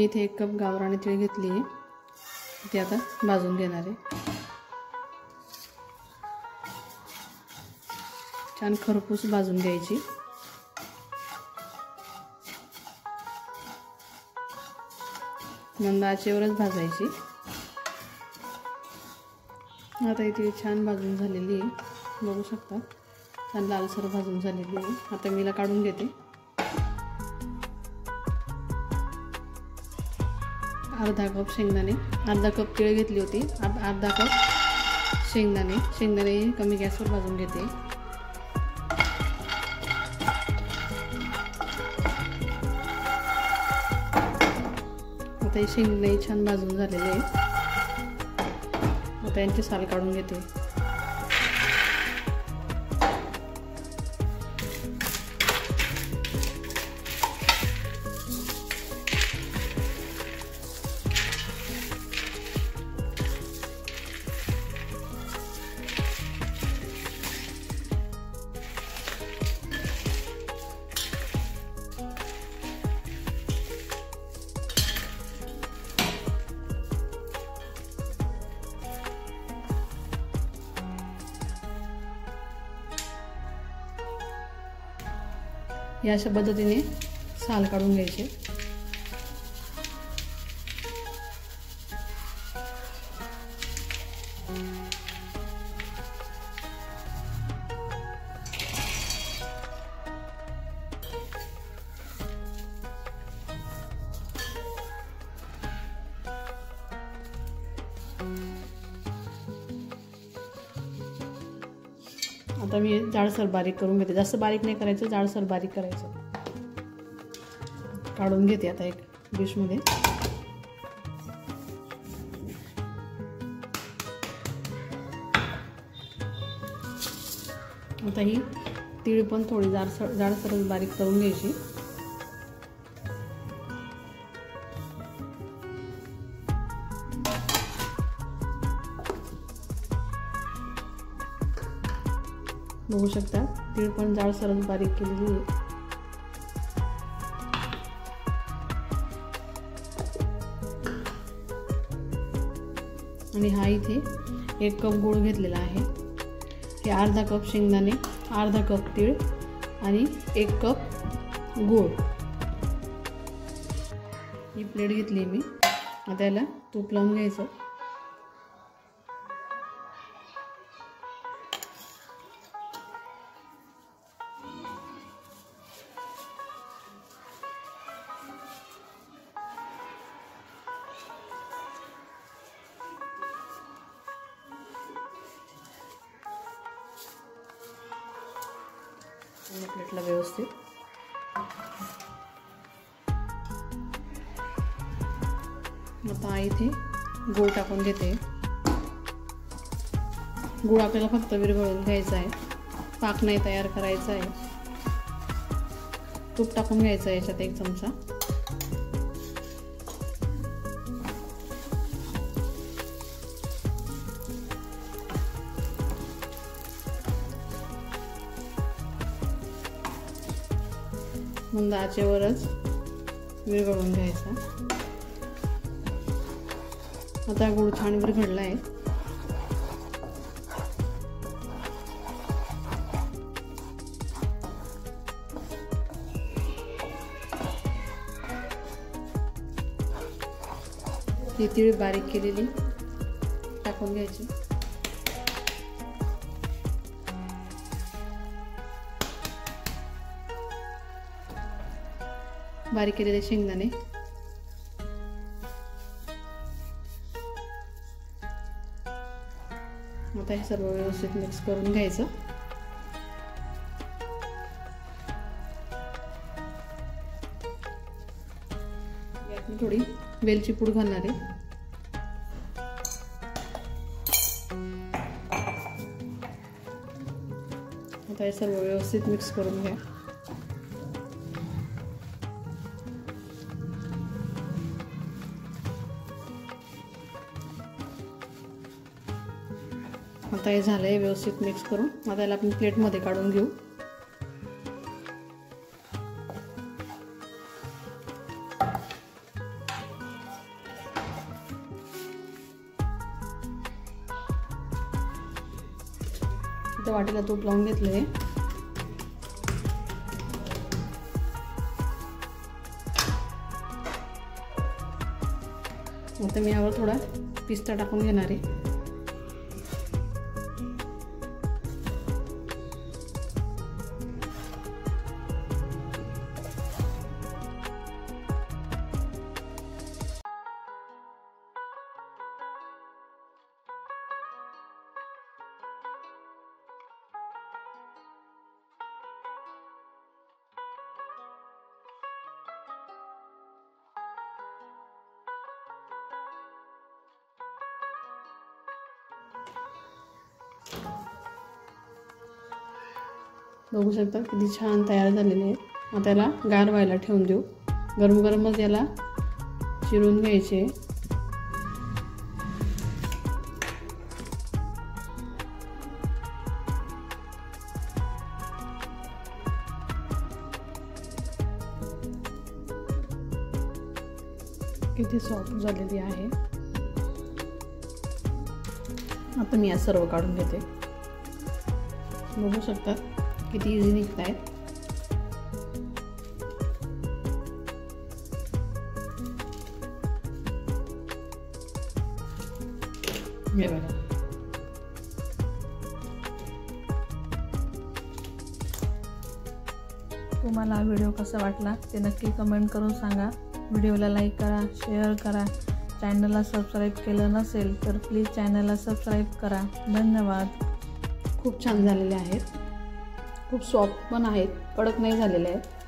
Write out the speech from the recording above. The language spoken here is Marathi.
मी इथे 1 कप गावरानी तीळ घेतली आहे, ती आता भाजून घेणार आहे। छान खरपूस भाजून घ्यायची। मंद आचेवरच भाजायची। आता इथे छान भाजून झालेली आहे, बघू शकता छान लालसर भाजून झालेली आहे। आता मी काढून घेते। अर्धा कप शेंगदाणे, अर्धा कप तीळ घेतली होती, अर्धा कप शेंगदाणे कमी गॅसवर भाजून घेते। आता हे शेंगदाणे छान भाजून झालेले आहे। आता यांची साल काढून घेते। या अशा पद्धतीने साल काढून घ्यायचे। आता मी जाडसर बारीक करून घेते, जास्त बारीक नाही करायचं, जाडसर बारीक करायचं। काढून घेते आता एक डिश मध्ये। आता ही तीळ पण थोडी जाडसर बारीक करून घ्यायची। बघू शकता तीळ पण जाडसर बारीक केलेली आहे। आणि हा इथे 1 कप गूळ घेतलेला आहे। हे अर्धा कप शेंगदाणे, अर्धा कप तीळ आणि 1 कप गूळ। ही प्लेट घेतली मी। आता याला तूप लावून घ्यायचं। प्लेटला व्यवस्थित आता इथे गूळ टाकून घेते। गूळ आपल्याला फक्त विरघळून घ्यायचा आहे, पाक नाही तयार करायचा आहे। तूप टाकून घ्यायचं आहे याच्यात 1 चमचा। मंद आचेवरच विरघळून घ्यायचा। आता गूळ छान विरघळला आहे। ही तीळ बारीक केलेली टाकून घ्यायची। बारीक केलेले शेंगदाणे, आता हे सर्व व्यवस्थित मिक्स करून घ्यायचं। यात मी थोडी वेलची पूड घालणार आहे। आता हे सर्व व्यवस्थित मिक्स करून घ्या। आता हे झालंय व्यवस्थित मिक्स करून। आता याला आपण प्लेटमध्ये काढून घेऊ। इथं वाटीला तूप लावून घेतलं आहे. आता मी यावर थोडा पिस्ता टाकून घेणार आहे. बघू शकता किती छान तयार झालेले आहेत. आता त्याला गार व्हायला ठेवून देऊ. गरम गरमच याला चिरून घ्यायचे. किती सॉफ्ट झालेली आहे. आता मी या सर्व काढून घेते. बघू शकता किती इझी निघत आहेत. हे बघा. तुम्हाला हा व्हिडिओ कसा वाटला ते नक्की कमेंट करून सांगा. व्हिडिओला लाईक करा, शेअर करा. चॅनलला सबस्क्राईब केलं नसेल तर प्लीज चॅनलला सबस्क्राईब करा. धन्यवाद. खूप छान झालेले आहेत. खूप सॉफ्ट पण आहेत, कडक नाही झालेले आहेत.